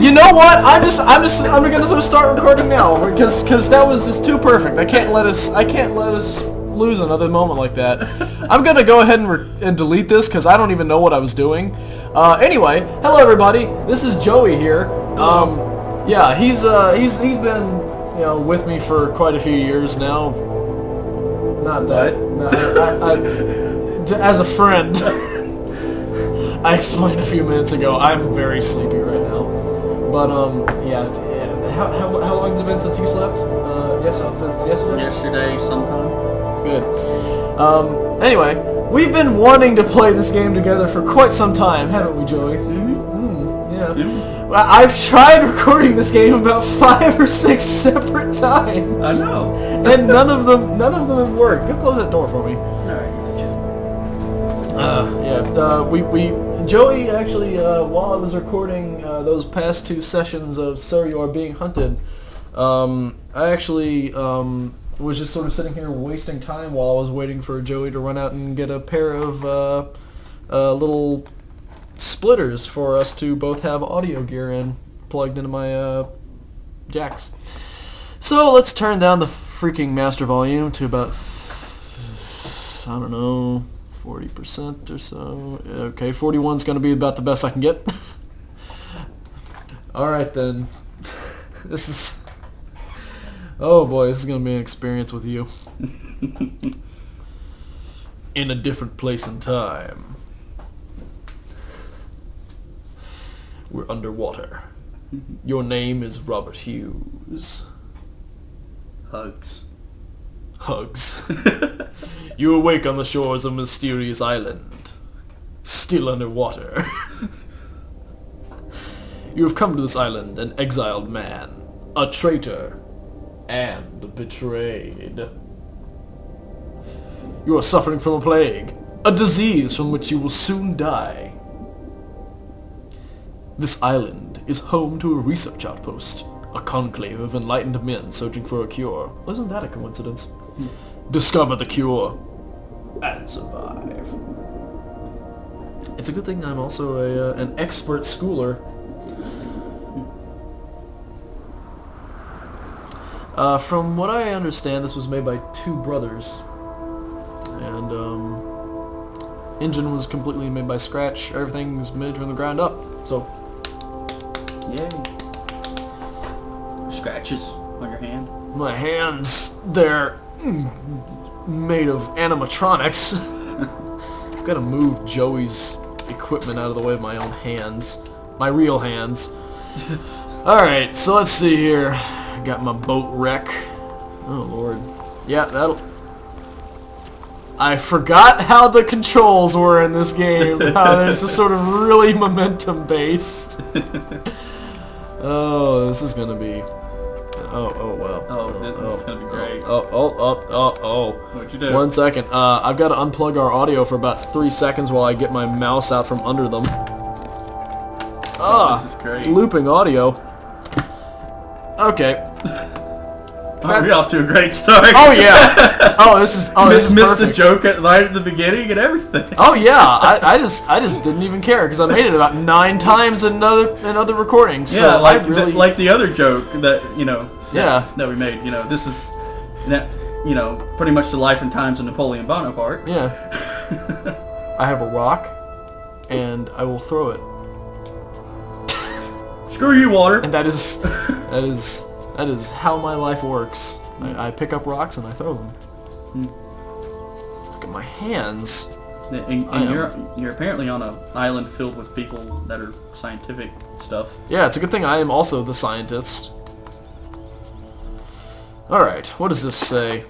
You know what? I'm gonna start recording now because that was just too perfect. I can't let us lose another moment like that. I'm gonna go ahead and delete this because I don't even know what I was doing. Anyway, hello everybody. This is Joey here. Yeah, he's been with me for quite a few years now. Not that. No, as a friend. I explained a few minutes ago. I'm very sleepy right now. But yeah. How long has it been since you slept? Since yesterday. Yesterday sometime. Good. Anyway, we've been wanting to play this game together for quite some time, haven't we, Joey? Yeah. I've tried recording this game about 5 or 6 separate times. I know. And none of them have worked. Go close that door for me. Joey actually, while I was recording those past 2 sessions of So You Are Being Hunted, I actually was just sort of sitting here wasting time while I was waiting for Joey to run out and get a pair of little splitters for us to both have audio gear in plugged into my jacks. So let's turn down the freaking master volume to about, I don't know, 40% or so. Okay, 41's going to be about the best I can get. Alright then. This is... Oh boy, this is going to be an experience with you. In a different place and time. We're underwater. Your name is Robert Hughes. Hugs. You awake on the shores of a mysterious island, still underwater. You have come to this island an exiled man, a traitor, and betrayed. You are suffering from a plague, a disease from which you will soon die. This island is home to a research outpost, a conclave of enlightened men searching for a cure. Isn't that a coincidence? Discover the cure and survive. It's a good thing I'm also an expert schooler. From what I understand, this was made by 2 brothers, and engine was completely made by scratch. Everything was made from the ground up. So, yay! Scratches on your hand. My hands, they're made of animatronics. I've got to move Joey's equipment out of the way of my own hands. My real hands. Alright, so let's see here. Got my boat wreck. Oh lord. Yeah, that'll... I forgot how the controls were in this game. There's this sort of really momentum-based. Oh, this is gonna be... Oh, wow. This is gonna be great. Oh. What'd you do? 1 second. I've got to unplug our audio for about 3 seconds while I get my mouse out from under them. This is great. Looping audio. Okay. We're off to a great start. Oh yeah. This is missed perfect. the joke right at the beginning and everything. Oh yeah. I just didn't even care because I made it about 9 times in other recordings. So Yeah, like really... like the other joke that that we made. This is pretty much the life and times of Napoleon Bonaparte. Yeah. I have a rock, and I will throw it. Screw you, water. And that is how my life works. I pick up rocks and I throw them. Look at my hands. And you're apparently on an island filled with people that are scientific stuff. Yeah, it's a good thing I am also the scientist. Alright, what does this say?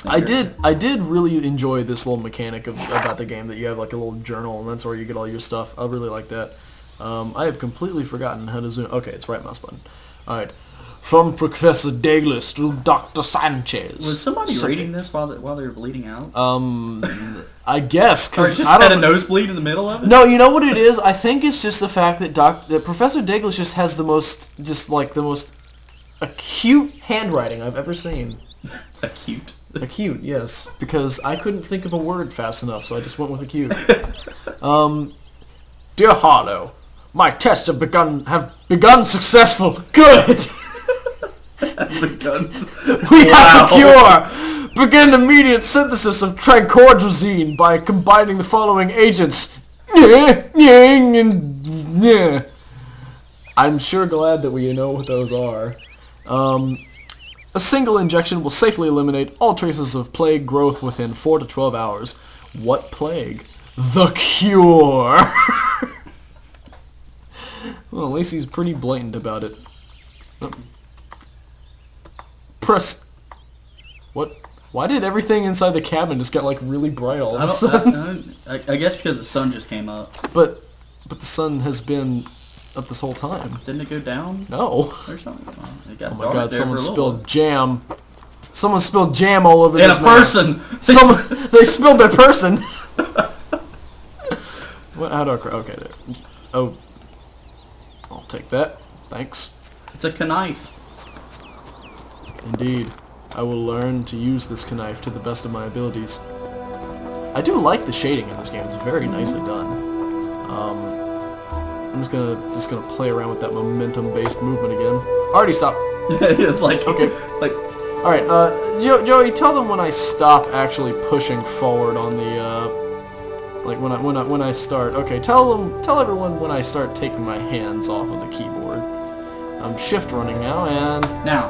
I did really enjoy this little mechanic about the game that you have like a little journal and that's where you get all your stuff. I really like that. I have completely forgotten how to zoom. Okay, it's right mouse button. Alright. From Professor Douglas to Dr. Sanchez. Was somebody reading this while they were bleeding out? I guess, because just had a nosebleed in the middle of it. No, you know what it is? I think it's just the fact that Professor Douglas just has the most acute handwriting I've ever seen. Acute. Acute, yes, because I couldn't think of a word fast enough, so I just went with acute. Dear Harlow, My tests have begun successful. Good. We have a cure. Begin immediate synthesis of tricordrazine by combining the following agents. I'm sure glad that we know what those are. A single injection will safely eliminate all traces of plague growth within 4 to 12 hours. What plague? The cure! Well, Lacey's pretty blatant about it. Press... What? Why did everything inside the cabin just get, like, really bright all of a sudden? I guess because the sun just came up. But the sun has been up this whole time. Didn't it go down? No. Or something? Oh my god, someone spilled jam. Someone spilled jam all over this and a person! They spilled their person! What? How do I... Okay, there. Oh. I'll take that. Thanks. It's a knife. Indeed. I will learn to use this knife to the best of my abilities. I do like the shading in this game. It's very nicely done. I'm just gonna play around with that momentum-based movement again. Already stopped. It's like okay. Like. All right, Joey, tell them when I stop actually pushing forward on the like when I start. Okay, tell everyone when I start taking my hands off of the keyboard. I'm shift running now, and now.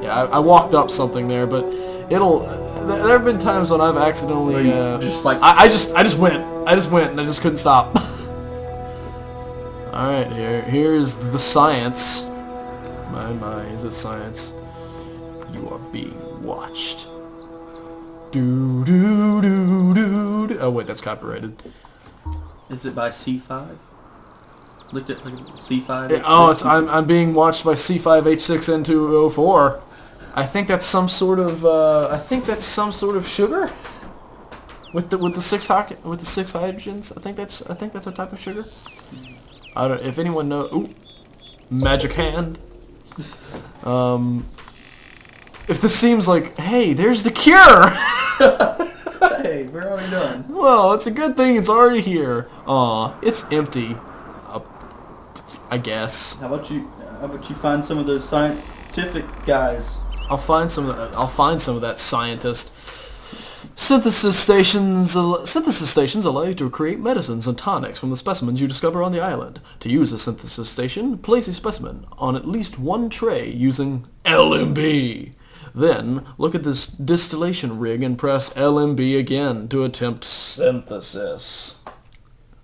Yeah, I walked up something there, but it'll. There have been times when I've accidentally. Just like I just went, and I just couldn't stop. All right, here's the science. My, is it science? You are being watched. Do do do do do. Oh wait, that's copyrighted. Is it by C5? Look at C5. I'm being watched by C5H6N2O4. I think that's some sort of sugar with the six hydrogens. I think that's a type of sugar. I don't. If anyone knows, ooh, magic hand. If this seems like, hey, there's the cure. Hey, we're already done. Well, it's a good thing it's already here. Aw, it's empty. I guess. How about you find some of those scientific guys? I'll find some of that scientist. Synthesis stations allow you to create medicines and tonics from the specimens you discover on the island. To use a synthesis station, place a specimen on at least one tray using LMB. Then, look at this distillation rig and press LMB again to attempt synthesis.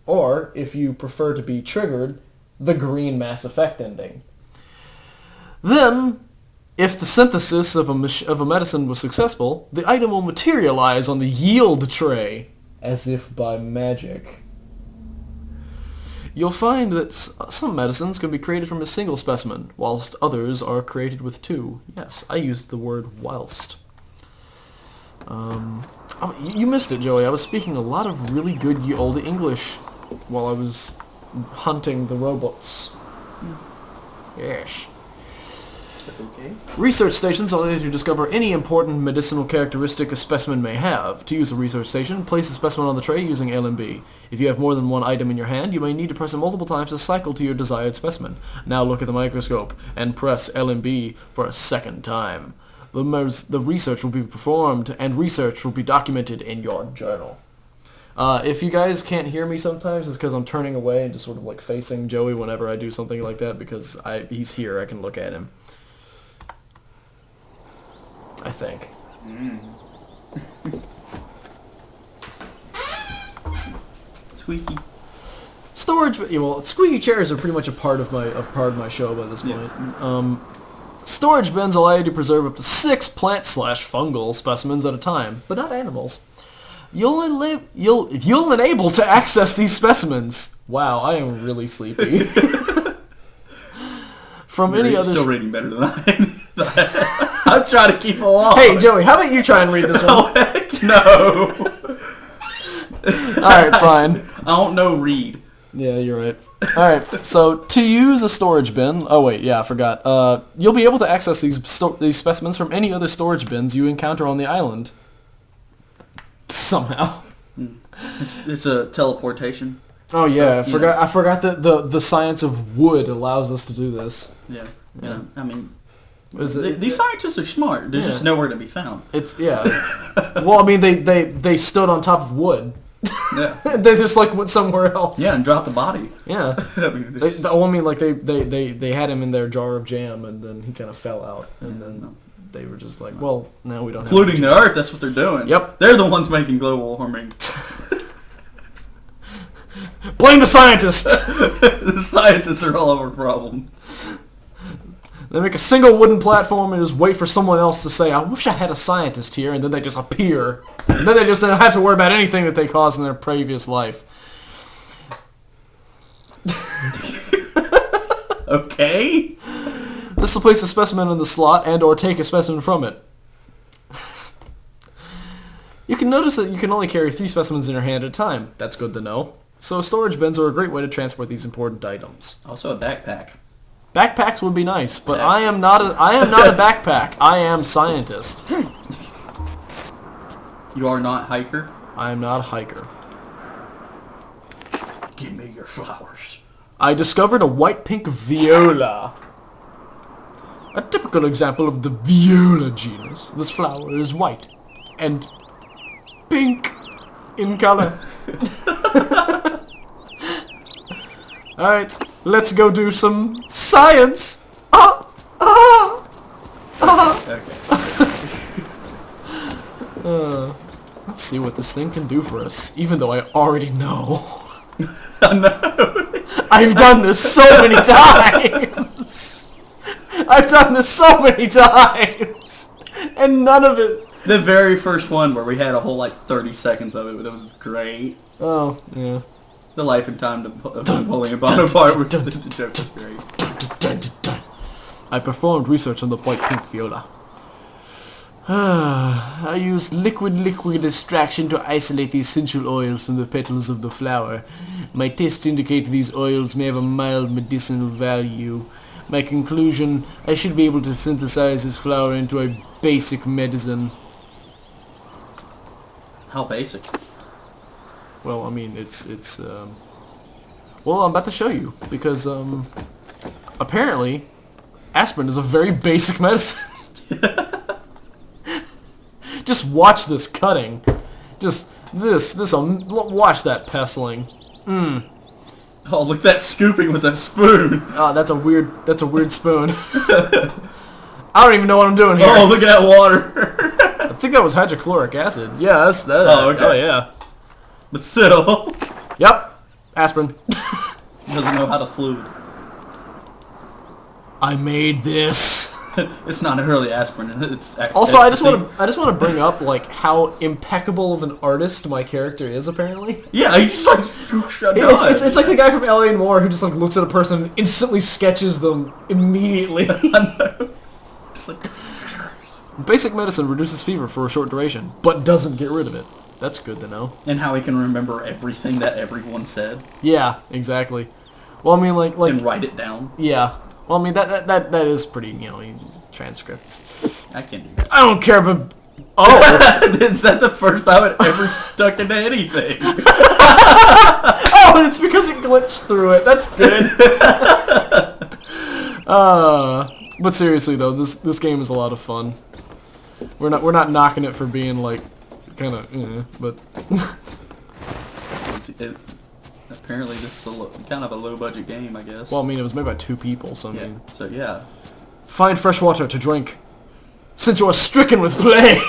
Or, if you prefer to be triggered, the green Mass Effect ending. Then, if the synthesis of a medicine was successful, the item will materialize on the yield tray, as if by magic. You'll find that some medicines can be created from a single specimen, whilst others are created with two. Yes, I used the word whilst. You missed it, Joey. I was speaking a lot of really good old English while I was hunting the robots. Yes. Okay. Research stations allow you to discover any important medicinal characteristic a specimen may have. To use a research station, place the specimen on the tray using LMB. If you have more than one item in your hand, you may need to press it multiple times to cycle to your desired specimen. Now look at the microscope and press LMB for a second time. The research will be performed and research will be documented in your journal. If you guys can't hear me sometimes, it's because I'm turning away and just sort of like facing Joey whenever I do something like that because he's here. I can look at him. I think. Squeaky. Storage. Well, squeaky chairs are pretty much a part of my show by this point. Storage bins allow you to preserve up to 6 plant/fungal specimens at a time, but not animals. You'll enable to access these specimens. Wow, I am really sleepy. From any other. Still reading better than I. I'm trying to keep along. Hey, Joey, how about you try and read this one? Oh, heck no. Alright, fine. I don't know read. Yeah, you're right. Alright, so to use a storage bin... Oh, wait, yeah, I forgot. You'll be able to access these specimens from any other storage bins you encounter on the island. Somehow. It's a teleportation. Oh yeah, I forgot that the science of wood allows us to do this. Yeah. I mean, these scientists are smart. They're just nowhere to be found. Well, I mean, they stood on top of wood. Yeah. They just went somewhere else. Yeah, and dropped the body. Yeah. They had him in their jar of jam, and then he kind of fell out, and then they were just like, well, now we don't have polluting the earth. That's what they're doing. Yep. They're the ones making global warming. Blame the scientists. The scientists are all of our problems. They make a single wooden platform and just wait for someone else to say, I wish I had a scientist here, and then they just appear. And then they just don't have to worry about anything that they caused in their previous life. Okay. This will place a specimen in the slot and or take a specimen from it. You can notice that you can only carry 3 specimens in your hand at a time. That's good to know. So storage bins are a great way to transport these important items. Also a backpack. Backpacks would be nice, but I am not a backpack. I am scientist. You are not hiker? I am not a hiker. Give me your flowers. I discovered a white-pink viola. A typical example of the viola genus. This flower is white and pink in color. Alright, let's go do some science. Okay. Let's see what this thing can do for us, even though I already know. No. I've done this so many times. I've done this so many times, and none of it. The very first one where we had a whole 30 seconds of it, that was great. Oh yeah. The life and time of Napoleon Bonaparte was great. I performed research on the white-pink viola. I used liquid extraction to isolate the essential oils from the petals of the flower. My tests indicate these oils may have a mild medicinal value. My conclusion, I should be able to synthesize this flower into a basic medicine. How basic? Well, I mean, well, I'm about to show you, because, apparently, aspirin is a very basic medicine. Just watch this cutting. Just, watch that pestling. Oh, look at that scooping with a spoon. Oh, that's a weird spoon. I don't even know what I'm doing here. Oh, look at that water. I think that was hydrochloric acid. Yeah, that's that. Oh, okay. Oh, yeah. But still. Yep. Aspirin. He doesn't know how to fluid. I made this. It's not really aspirin. It's also, I just want to bring up how impeccable of an artist my character is. Apparently. Yeah, he's just it's like the guy from L.A. Noire who just looks at a person and instantly sketches them immediately. I know. It's basic medicine reduces fever for a short duration, but doesn't get rid of it. That's good to know. And how he can remember everything that everyone said. Yeah, exactly. Well, I mean, and write it down. Yeah. Well, I mean, that is pretty, transcripts. I can't do that. I don't care, but... Oh! Is that the first time it ever stuck into anything? Oh, and it's because it glitched through it. That's good. But seriously, though, this game is a lot of fun. We're not knocking it for being, kind of, but... Apparently this is kind of a low-budget game, I guess. Well, I mean, it was made by 2 people, so I mean... So, yeah. Find fresh water to drink, since you are stricken with plague.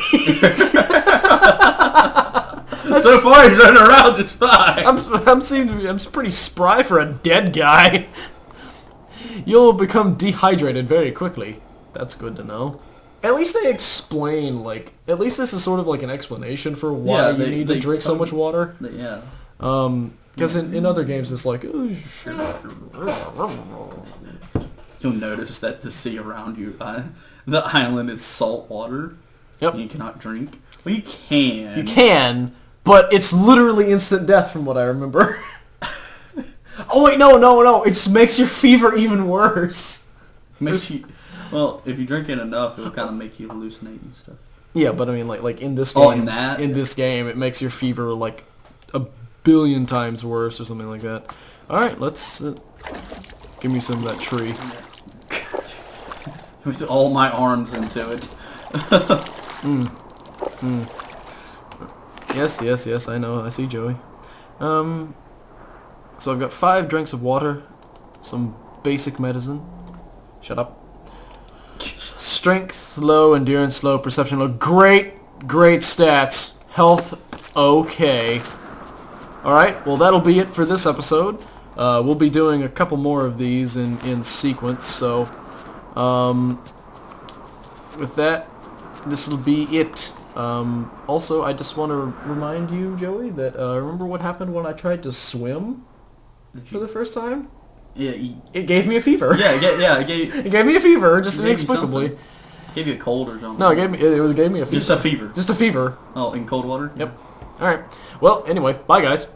So far, he's running around just fine. I'm pretty spry for a dead guy. You'll become dehydrated very quickly. That's good to know. At least they explain, at least this is sort of an explanation for why you need to drink so much water. Yeah. Because in other games it's oh, shit. You'll notice that the sea around you, the island is salt water. Yep. You cannot drink. Well, you can. You can, but it's literally instant death from what I remember. Oh wait, no. It makes your fever even worse. Well, if you drink it enough, it'll kind of make you hallucinate and stuff. Yeah, but I mean, in this game, in this game, it makes your fever a billion times worse or something like that. All right, let's give me some of that tree. With all my arms into it. Yes, I know. I see Joey. So I've got 5 drinks of water, some basic medicine. Shut up. Strength low, endurance low, perception low. Great stats. Health okay. Alright, well that'll be it for this episode. We'll be doing a couple more of these in sequence, so with that, this will be it. Also, I just want to remind you, Joey, that remember what happened when I tried to swim for the first time? Yeah. It gave me a fever. It gave me a fever, just inexplicably. It gave you a cold or something. No, it gave me a fever. Just a fever. Just a fever. Oh, in cold water? Yep. Alright. Well, anyway, bye guys.